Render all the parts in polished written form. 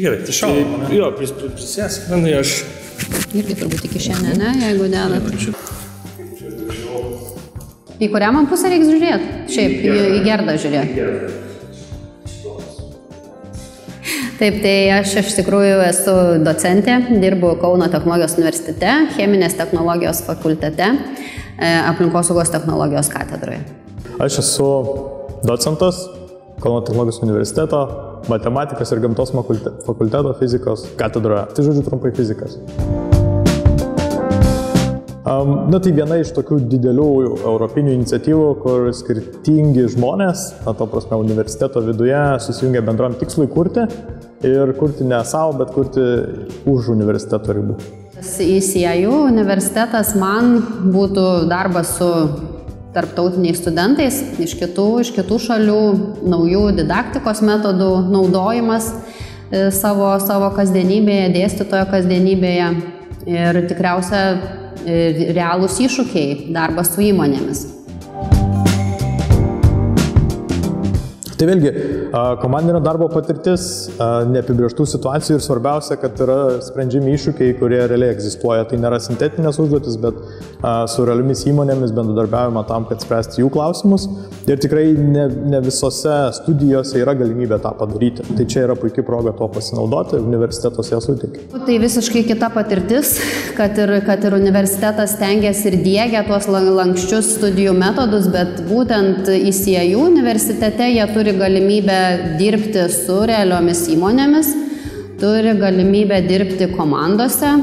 Tai gerai, tai šaunama. Jo, prisėskrinai aš. Irgi turbūt iki šiandien, ne, jeigu dedat. Į kurią man pusę reiks žiūrėti? Šiaip, į Gerdą žiūrėti. Taip, tai aš iš tikrųjų esu docentė, dirbu Kauno technologijos universitete, cheminės technologijos fakultete, aplinkosaugos technologijos katedroje. Aš esu docentas Kauno technologijos universiteto, matematikos ir gamtos fakulteto fizikos katedroje. Tai žodžiu trumpai fizikas. Tai viena iš tokių didelių europinių iniciatyvų, kur skirtingi žmonės, to prasme universiteto viduje, susijungia bendram tikslui kurti ir kurti ne savo, bet kurti už universiteto ribų. CIU universitetas man būtų darbas su tarptautiniais studentais iš kitų šalių, naujų didaktikos metodų naudojimas savo kasdienybėje, dėstytojo kasdienybėje ir tikriausia realūs iššūkiai, darbas su įmonėmis. Tai vėlgi, komandinio darbo patirtis, neapibrėžtų situacijų ir svarbiausia, kad yra sprendžiami iššūkiai, kurie realiai egzistuoja. Tai nėra sintetinės užduotis, bet su realiomis įmonėmis bendradarbiavimą tam, kad spręsti jų klausimus. Ir tikrai ne visose studijose yra galimybė tą padaryti. Tai čia yra puikia proga to pasinaudoti, universitetas ją suteikia. Tai visiškai kita patirtis, kad ir universitetas stengiasi ir diegia tuos lanksčius studijų metodus, bet būtent CIU universitete jie turi galimybę dirbti su realiomis įmonėmis, turi galimybę dirbti komandose,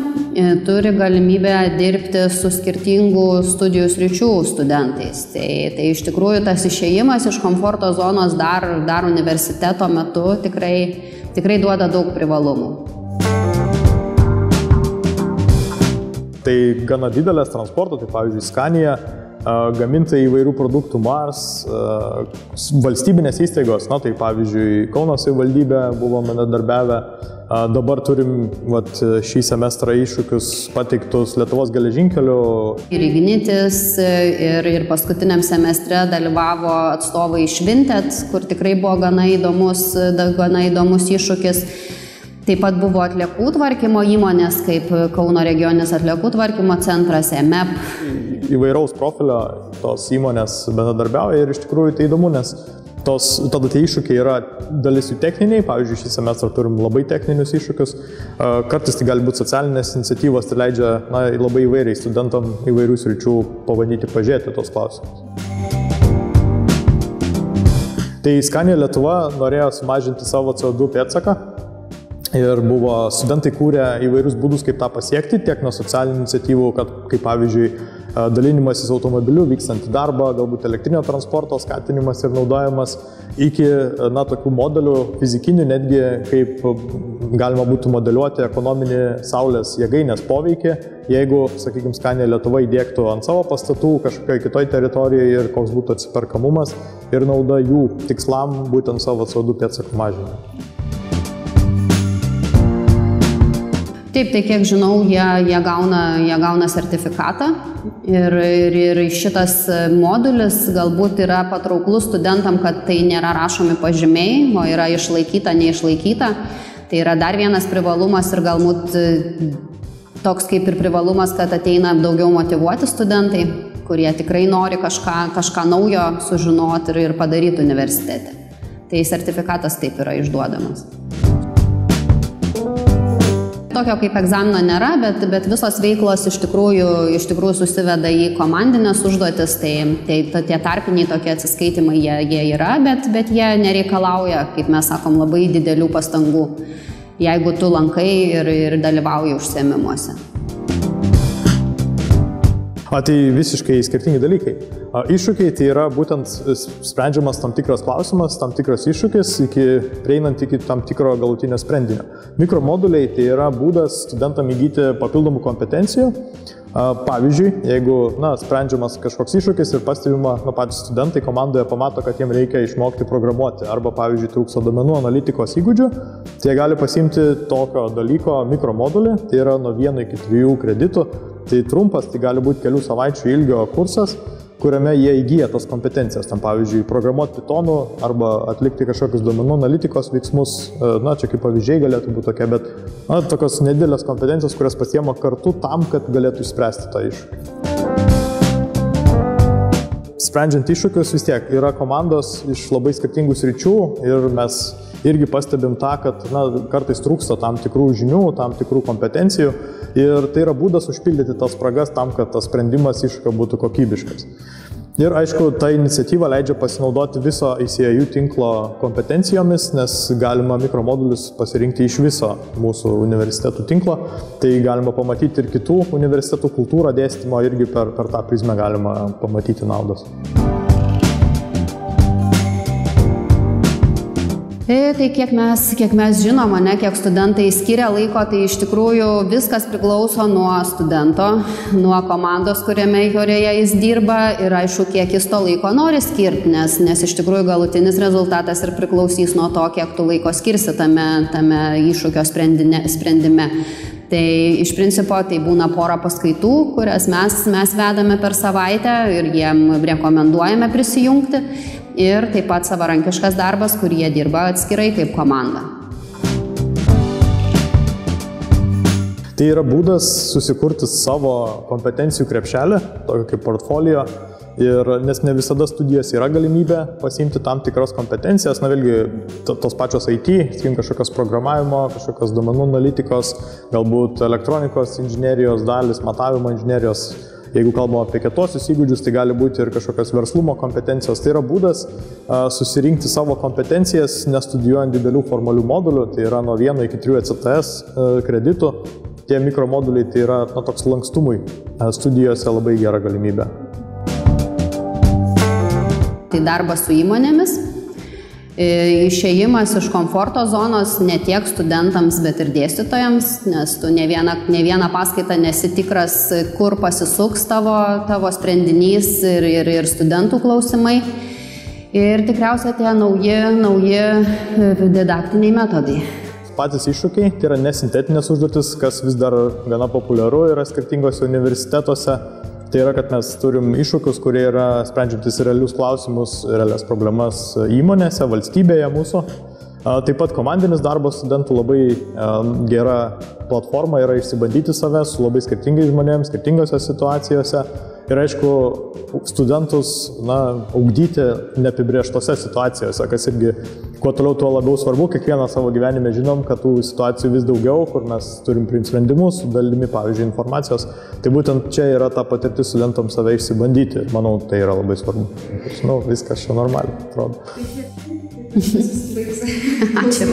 turi galimybę dirbti su skirtingų studijų sričių studentais. Tai iš tikrųjų tas išėjimas iš komforto zonos dar universiteto metu tikrai duoda daug privalumų. Tai gana didelės transporto, tai pavyzdžiui Scania, gamintojai įvairių produktų Mars, valstybinės įstaigos, tai pavyzdžiui Kauno savivaldybė buvo bendradarbiavę, dabar turim šį semestrą iššūkius pateiktus Lietuvos geležinkelių. Ir Ignitis, ir paskutiniam semestre dalyvavo atstovai iš Vinted, kur tikrai buvo gana įdomus iššūkis. Taip pat buvo atliekų tvarkymo įmonės, kaip Kauno regioninis atliekų tvarkymo centras, MEP. Įvairaus profilio tos įmonės bendradarbiauja ir iš tikrųjų tai įdomu, nes tada tie iššūkiai yra dalis jų techniniai, pavyzdžiui, šį semestrą turim labai techninius iššūkius, kartais tai gali būti socialinės iniciatyvos, tai leidžia labai įvairiai studentam įvairių sričių pabandyti pažiūrėti tos klausimus. Tai Scania Lietuva norėjo sumažinti savo CO2 pėdsaką. Ir studentai kūrė įvairius būdus, kaip tą pasiekti, tiek nuo socialinių iniciatyvų, kaip pavyzdžiui dalinimasis automobiliu, vykstant į darbą, galbūt elektrinio transporto skatinimas ir naudojimas, iki tokių modelių fizikinių, netgi kaip galima būtų modeliuoti ekonominį saulės jėgainės poveikį, jeigu, sakykime, Scania Lietuva įdiegtų ant savo pastatų kažkokioje kitoje teritorijoje ir koks būtų atsiperkamumas ir nauda jų tikslam būtent savo CO2 pėdsakų mažinimui. Taip, tai kiek žinau, jie gauna sertifikatą ir šitas modulis galbūt yra patrauklus studentam, kad tai nėra rašomi pažymiai, o yra išlaikyta, neišlaikyta. Tai yra dar vienas privalumas ir galbūt toks kaip ir privalumas, kad ateina daugiau motyvuoti studentai, kurie tikrai nori kažką naujo sužinoti ir padaryti universitete. Tai sertifikatas taip yra išduodamas. Tokio kaip egzamino nėra, bet visos veiklos iš tikrųjų susiveda į komandinės užduotis, tai tie tarpiniai tokie atsiskaitimai jie yra, bet jie nereikalauja, kaip mes sakom, labai didelių pastangų, jeigu tu lankai ir dalyvauji užsiėmimuose. Tai visiškai skirtingi dalykai. Iššūkiai tai yra būtent sprendžiamas tam tikras klausimas, tam tikras iššūkis, prieinant iki tam tikro galutinio sprendinio. Mikromoduliai tai yra būdas studentam įgyti papildomų kompetencijų. Pavyzdžiui, jeigu sprendžiamas kažkoks iššūkis ir pastebima, patys studentai komandoje pamato, kad jiems reikia išmokti programuoti arba, pavyzdžiui, trūksta duomenų analitikos įgūdžių, tai jie gali pasiimti tokio dalyko mikromodulį, tai yra nuo 1 iki 2 kreditų. Tai trumpas, tai gali būti kelių savaičių ilgio kursas, kuriame jie įgyja tas kompetencijas. Tam pavyzdžiui, programuoti Pythonu arba atlikti kažkokius duomenų analitikos veiksmus. Na, čia kaip pavyzdžiai galėtų būti tokie, bet tokios nedidelės kompetencijos, kurias pasiema kartu tam, kad galėtų išspręsti tą iššūkį. Sprendžiant iššūkius vis tiek yra komandos iš labai skirtingų sričių ir mes irgi pastebim tą, kad kartais trūksta tam tikrų žinių, tam tikrų kompetencijų ir tai yra būdas užpildyti tas spragas tam, kad tas sprendimas iššūkio būtų kokybiškas. Ir aišku, ta iniciatyva leidžia pasinaudoti viso ICIU tinklo kompetencijomis, nes galima mikromodulius pasirinkti iš viso mūsų universitetų tinklo. Tai galima pamatyti ir kitų universitetų kultūrą dėstymo, irgi per tą prizmę galima pamatyti naudas. Tai kiek mes žinom, kiek studentai skiria laiko, tai iš tikrųjų viskas priklauso nuo studento, nuo komandos, kurioje jis dirba ir aišku, kiek jis to laiko nori skirti, nes iš tikrųjų galutinis rezultatas ir priklausys nuo to, kiek tu laiko skirsi tame iššūkio sprendime. Tai iš principo tai būna pora paskaitų, kurias mes vedame per savaitę ir jiem rekomenduojame prisijungti. Ir taip pat savarankiškas darbas, kurį jie dirba atskirai kaip komanda. Tai yra būdas susikurti savo kompetencijų krepšelį, tokio kaip portfolio. Nes ne visada studijos yra galimybė pasiimti tam tikras kompetencijas. Na vėlgi, tos pačios IT, kažkokios programavimo, kažkokios duomenų analitikos, galbūt elektronikos inžinerijos dalis, matavimo inžinerijos. Jeigu kalbame apie kietosius įgūdžius, tai gali būti ir kažkokios verslumo kompetencijos. Tai yra būdas susirinkti savo kompetencijas, nestudijuojant didelių formalių modulių, tai yra nuo 1 iki 3 ECTS kreditų. Tie mikromoduliai tai yra toks lankstumui studijose labai gera galimybė. Tai darbas su įmonėmis. Išėjimas iš komforto zonos ne tiek studentams, bet ir dėstytojams, nes tu ne vieną paskaitą nesi tikras, kur pasisuks tavo sprendinys ir studentų klausimai. Ir tikriausiai tie nauji didaktiniai metodai. Patys iššūkiai, tai yra nesintetinės užduotis, kas vis dar gana populiaru yra skirtingose universitetuose. Tai yra, kad mes turim iššūkius, kurie yra sprendžiantis realius klausimus, realias problemas įmonėse, valstybėje mūsų. Taip pat komandinis darbas studentų labai gera platforma yra išsibandyti save su labai skirtingais žmonėms, skirtingose situacijose. Ir aišku, studentus ugdyti neapibrėžtose situacijose, kas irgi kuo toliau tuo labiau svarbu. Kiekvieną savo gyvenime žinom, kad tų situacijų vis daugiau, kur mes turim priimti sprendimus, su dalimi, pavyzdžiui, informacijos. Tai būtent čia yra ta patirtis studentams save išsibandyti. Ir manau, tai yra labai svarbu. Viskas čia normaliai atrodo. Ačiū.